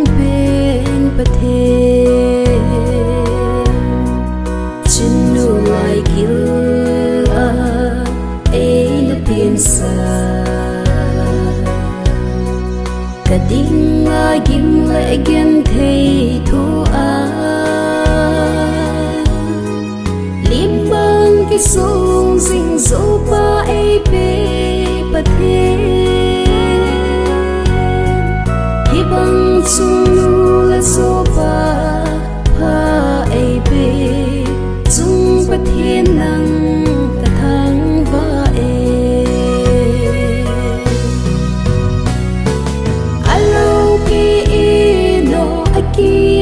bang bên bờ thề chân nu lại kêu ấy là tiền xa cả đinh gim lệ gen thầy thu lim bang cái sông dinh dỗ ba ấy bê bờ thề hi bang chung nu là dỗ ba pa ấy bê chung bờ thề nang cả thang va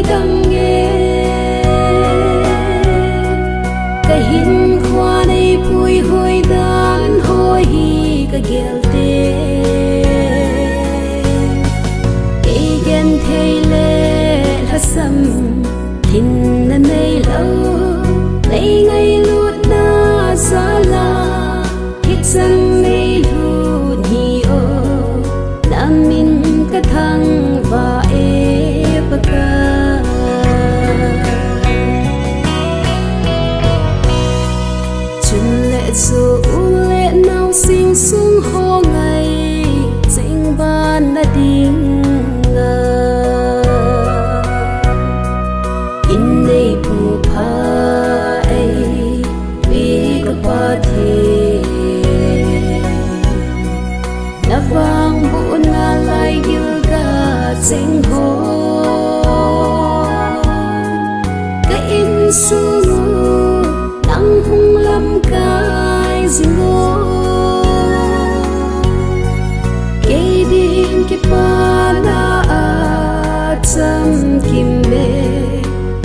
đăng nghe cái hình hoa này bùi hồi đàn hồi cái ghel tê cái ghen thay lệ là sầm thìn là này lâu này ngày lút na xa la hít chân này lút hi ô nam min cái thang và bờ ca dù lệ nào sinh xuống hồ ngày chính ban đã đinh ngờ in đây phù pha ấy vì có qua thế đã vang bộ na lại yêu cả chính hồ cái in xuống nắng hung lâm cái zingo cái din cái pala cham kim be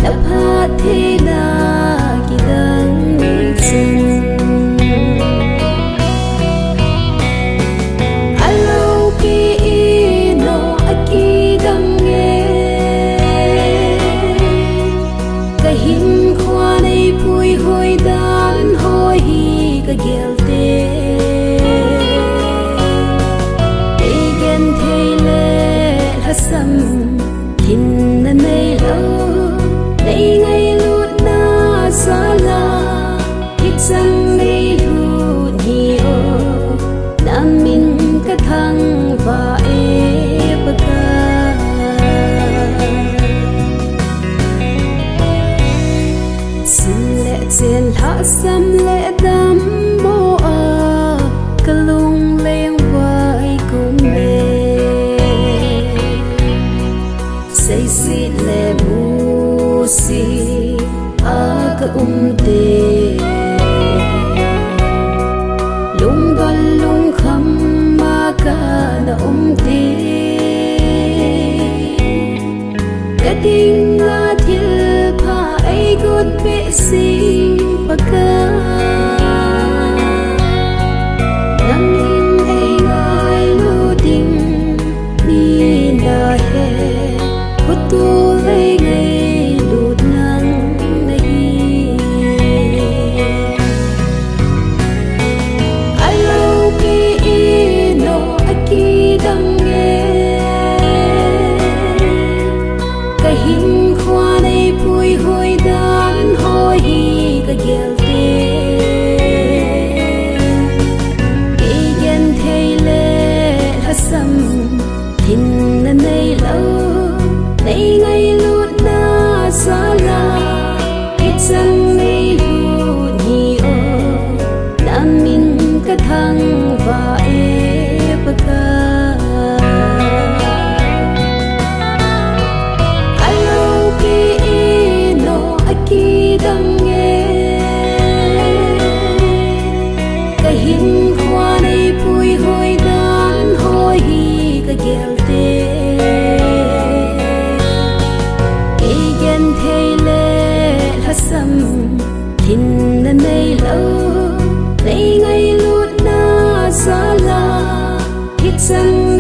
đập hát thế na cái đắng chân alo cái no aki đắng nghe cái hình hoa này bùi hồi đàn hồi cái ghel tê cái ghen thay lệ là sầm thìn là này lâu này ngày lút na xa la hít chân này lút nhiều nam min cái thang và bờ ca xin lệ trên hạ xăm lệ đam bố cả lung lên vai cùng mê say xị lệ bu xị cả tê lung gần lung khăm mà cả na tê cái tiếng là thiên pha ấy gột bể xì bờ ca nắng in ấy ngài lưu tình đi na he hút tu lấy ngày lụt nắng này alo ki no aki đăng nghe cái hình hoa này bùi hồi đàn hồi cái ghel tê cái ghen thay lệ là sầm thìn là này lâu này ngày lút na xa la hít chân này lút nhiều nam min cái thang và bờ ca alo ki no aki đăng nghe cái hình hoa này bùi hồi đàn hồi cái ghel tê cái ghen thay lệ là sầm thìn là này lâu này ngày lút na xa la hít chân